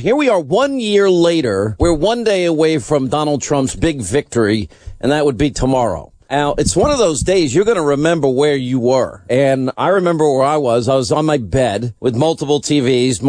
here we are 1 year later. We're one day away from Donald Trump's big victory, and that would be tomorrow. Now, it's one of those days you're going to remember where you were. And I remember where I was. I was on my bed with multiple TVs,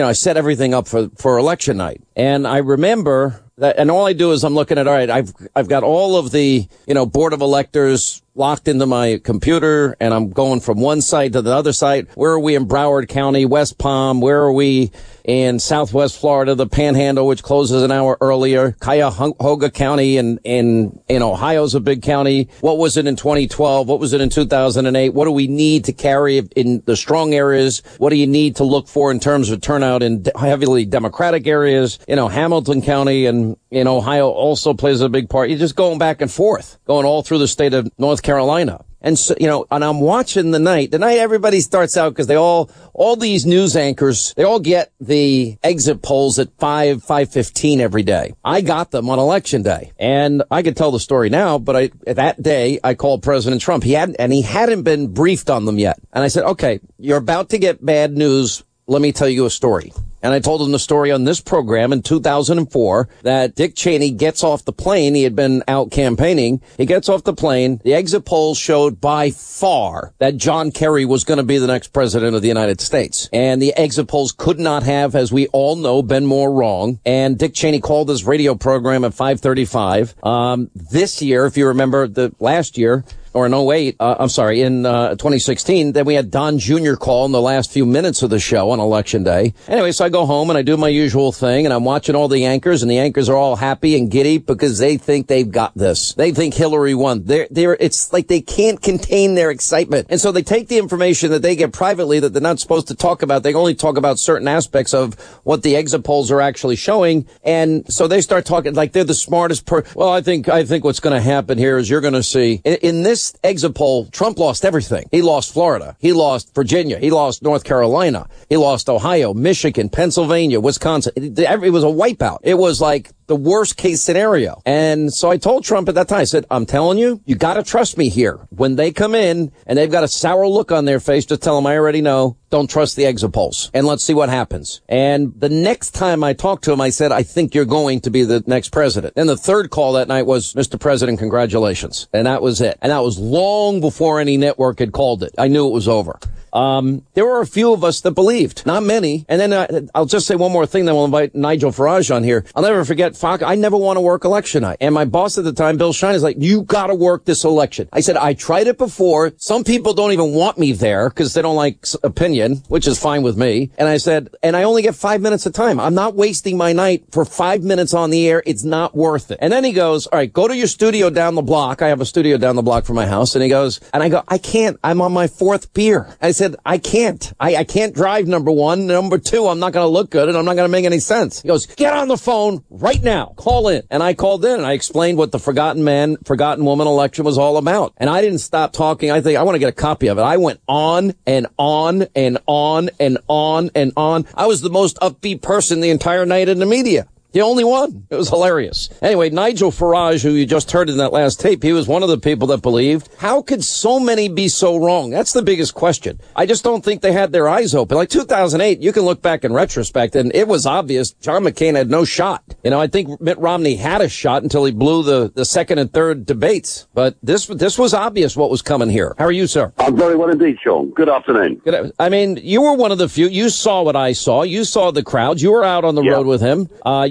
I set everything up for election night. And I remember that, and all I do is I'm looking at, all right, I've got all of the, board of electors locked into my computer, and I'm going from one site to the other site. Where are we in Broward County, West Palm? Where are we in Southwest Florida, the Panhandle, which closes an hour earlier? Cuyahoga County in Ohio's a big county. What was it in 2012? What was it in 2008? What do we need to carry in the strong areas? What do you need to look for in terms of turnout in heavily Democratic areas? Hamilton County and in Ohio also plays a big part. You're just going back and forth, going all through the state of North Carolina. And so, and I'm watching the night everybody starts out because all these news anchors, they all get the exit polls at 5:15 every day. I got them on election day, and I could tell the story now, but that day I called President Trump. He hadn't been briefed on them yet. And I said, okay, you're about to get bad news. Let me tell you a story. And I told him the story on this program in 2004 that Dick Cheney gets off the plane. He had been out campaigning. He gets off the plane. The exit polls showed by far that John Kerry was going to be the next president of the United States. And the exit polls could not have, as we all know, been more wrong. And Dick Cheney called his radio program at 5:35. This year, if you remember last year, or in 2016, then we had Don Jr. call in the last few minutes of the show on election day. Anyway, so I go home and I do my usual thing, and I'm watching all the anchors, and the anchors are all happy and giddy because they think they've got this. They think Hillary won. It's like they can't contain their excitement. And so they take the information that they get privately that they're not supposed to talk about. They only talk about certain aspects of what the exit polls are actually showing. And so they start talking like they're the smartest Well, I think what's going to happen here is you're going to see in this exit poll, Trump lost everything. He lost Florida. He lost Virginia. He lost North Carolina. He lost Ohio, Michigan, Pennsylvania, Wisconsin. It was a wipeout. It was like the worst case scenario. And so I told Trump at that time, I said, I'm telling you, you got to trust me here. When they come in and they've got a sour look on their face, just tell them I already know. Don't trust the exit polls, and let's see what happens. And the next time I talked to him, I said, I think you're going to be the next president. And the third call that night was, Mr. President, congratulations. And that was it. And that was long before any network had called it. I knew it was over. There were a few of us that believed, not many. And then I'll just say one more thing, then we'll invite Nigel Farage on here. I'll never forget, Fox, I never want to work election night. And my boss at the time, Bill Shine, is like, you got to work this election. I said, I tried it before. Some people don't even want me there because they don't like opinion, which is fine with me. And I said, and I only get 5 minutes of time. I'm not wasting my night for 5 minutes on the air. It's not worth it. And then he goes, all right, go to your studio down the block. I have a studio down the block from my house. And he goes, and I go, I can't. I'm on my fourth beer. I said, I can't. I can't drive, number one. Number two, I'm not going to look good and I'm not going to make any sense. He goes, get on the phone right now. Call in. And I called in and I explained what the forgotten man, forgotten woman election was all about. And I didn't stop talking. I think I want to get a copy of it. I went on and on and on and on and on. I was the most upbeat person the entire night in the media. The only one. It was hilarious. Anyway, Nigel Farage, who you just heard in that last tape, he was one of the people that believed. How could so many be so wrong? That's the biggest question. I just don't think they had their eyes open. Like 2008, you can look back in retrospect, and it was obvious John McCain had no shot. I think Mitt Romney had a shot until he blew the second and third debates. But this was obvious what was coming here. How are you, sir? I'm very well indeed, Sean. Good afternoon. I mean, you were one of the few. You saw what I saw. You saw the crowds. You were out on the road with him.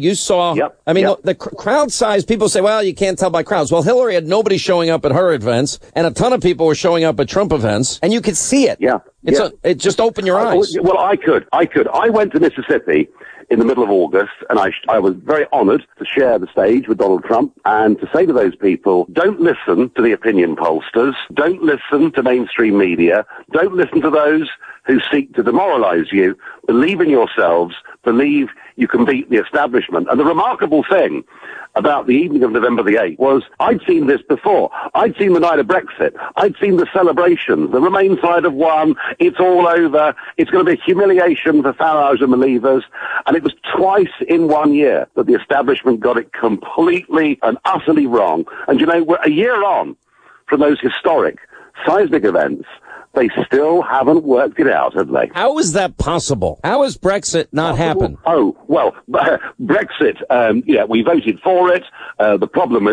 You saw, the crowd size, people say, well, you can't tell by crowds. Well, Hillary had nobody showing up at her events, and a ton of people were showing up at Trump events, and you could see it. It just opened your eyes. Well, I could. I went to Mississippi in the middle of August, and I was very honored to share the stage with Donald Trump and to say to those people, don't listen to the opinion pollsters, don't listen to mainstream media, don't listen to those who seek to demoralize you. Believe in yourselves, believe you can beat the establishment. And the remarkable thing about the evening of November the 8th was I'd seen this before. I'd seen the night of Brexit. I'd seen the celebrations. The Remain side have won. It's all over. It's going to be a humiliation for Farage and believers. And it was twice in 1 year that the establishment got it completely and utterly wrong. And we're a year on from those historic seismic events They still haven't worked it out, have they? How is that possible? How has Brexit not happened? Oh, well, Brexit, we voted for it. The problem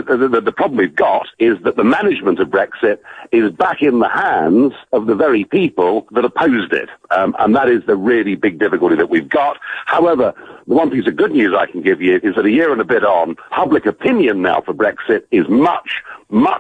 we've got is that the management of Brexit is back in the hands of the very people that opposed it. And that is the really big difficulty that we've got. However, the one piece of good news I can give you is that a year and a bit on, public opinion now for Brexit is much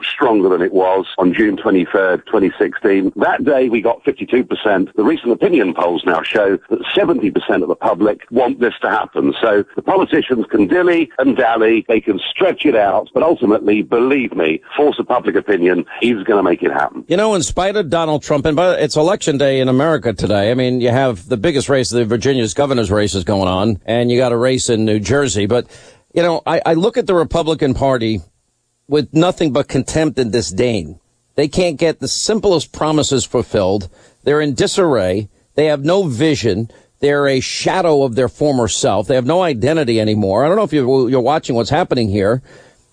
stronger than it was on June 23rd, 2016. That day we got 52%. The recent opinion polls now show that 70% of the public want this to happen. So the politicians can dilly and dally, they can stretch it out, but ultimately, believe me, force of public opinion is going to make it happen. You know, in spite of Donald Trump, and it's election day in America today. I mean, you have the biggest race of the Virginia's governor's race is going on, and you got a race in New Jersey. But, you know, I look at the Republican Party with nothing but contempt and disdain. They can't get the simplest promises fulfilled. They're in disarray. They have no vision. They're a shadow of their former self. They have no identity anymore. I don't know if you're watching what's happening here,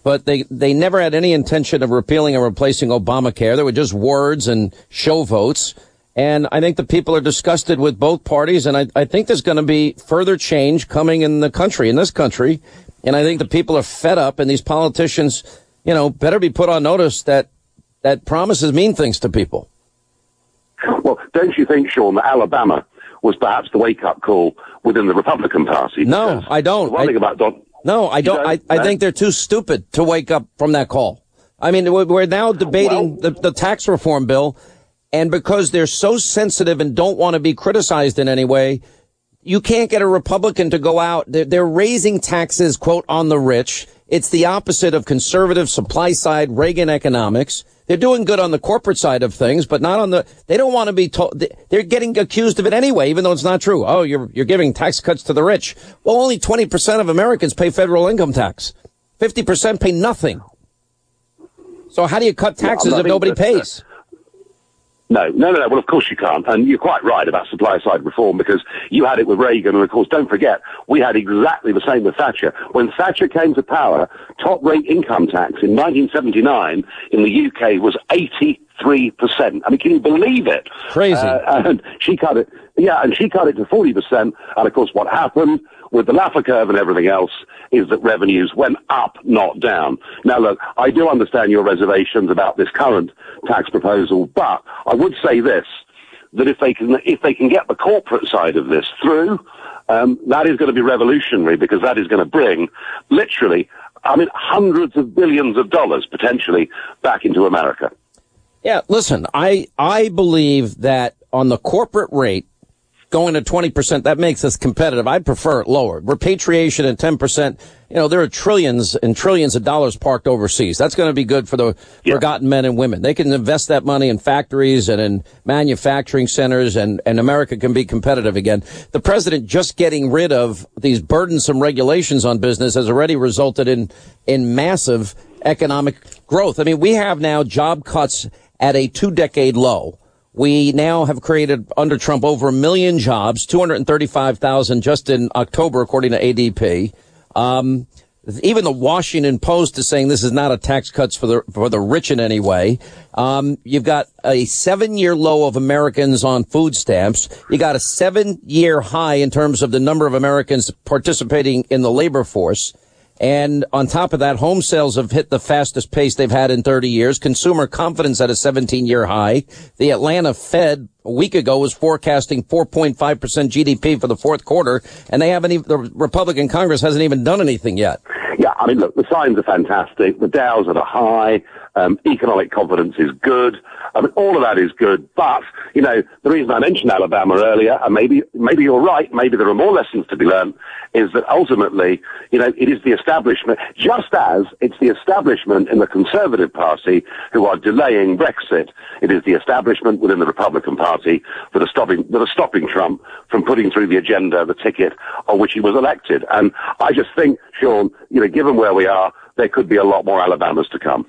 but they never had any intention of repealing or replacing Obamacare. They were just words and show votes. And I think the people are disgusted with both parties. And I think there's going to be further change coming in this country. And I think the people are fed up, and these politicians, you know, better be put on notice that promises mean things to people. Well, don't you think, Sean, that Alabama was perhaps the wake-up call within the Republican Party? No, I don't. I think they're too stupid to wake up from that call. I mean, we're now debating the tax reform bill, and because they're so sensitive and don't want to be criticized in any way, you can't get a Republican to go out. They're raising taxes, quote, on the rich. It's the opposite of conservative supply side Reagan economics. They're doing good on the corporate side of things, but not on they don't want to be told. They're getting accused of it anyway, even though it's not true. Oh, you're giving tax cuts to the rich. Well, only 20% of Americans pay federal income tax. 50% pay nothing. So how do you cut taxes if nobody pays? No. Well, of course you can't. And you're quite right about supply-side reform, because you had it with Reagan. And, of course, don't forget, we had exactly the same with Thatcher. When Thatcher came to power, top-rate income tax in 1979 in the UK was 83%. I mean, can you believe it? Crazy. And she cut it. Yeah, and she cut it to 40%. And, of course, what happened with the Laffer curve and everything else is that revenues went up, not down. Now, look, I do understand your reservations about this current tax proposal, but I would say this, that if they can get the corporate side of this through, that is going to be revolutionary, because that is going to bring literally, hundreds of billions of dollars potentially back into America. Yeah, listen, I believe that on the corporate rate, going to 20%, that makes us competitive. I'd prefer it lower. Repatriation at 10%, you know, there are trillions and trillions of dollars parked overseas. That's going to be good for the forgotten men and women. They can invest that money in factories and in manufacturing centers, and America can be competitive again. The president just getting rid of these burdensome regulations on business has already resulted in massive economic growth. I mean, we have now job cuts at a 2-decade low. We now have created under Trump over 1 million jobs, 235,000 just in October, according to ADP. Even the Washington Post is saying this is not a tax cuts for the rich in any way. You've got a 7-year low of Americans on food stamps. You got a 7-year high in terms of the number of Americans participating in the labor force. And on top of that, home sales have hit the fastest pace they've had in 30 years. Consumer confidence at a 17-year high. The Atlanta Fed a week ago was forecasting 4.5% GDP for the fourth quarter, and the Republican Congress hasn't even done anything yet. Yeah, I mean, look, the signs are fantastic. The Dow's at a high. Economic confidence is good. I mean, all of that is good. But, you know, the reason I mentioned Alabama earlier, and maybe you're right, maybe there are more lessons to be learned, is that ultimately, you know, it is the establishment, just as it's the establishment in the Conservative Party who are delaying Brexit, it is the establishment within the Republican Party that are stopping Trump from putting through the agenda, the ticket on which he was elected. And I just think, Sean, you know, given where we are, there could be a lot more Alabamas to come.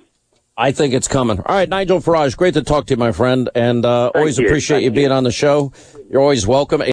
I think it's coming. All right, Nigel Farage, great to talk to you, my friend, and always appreciate you being on the show. You're always welcome.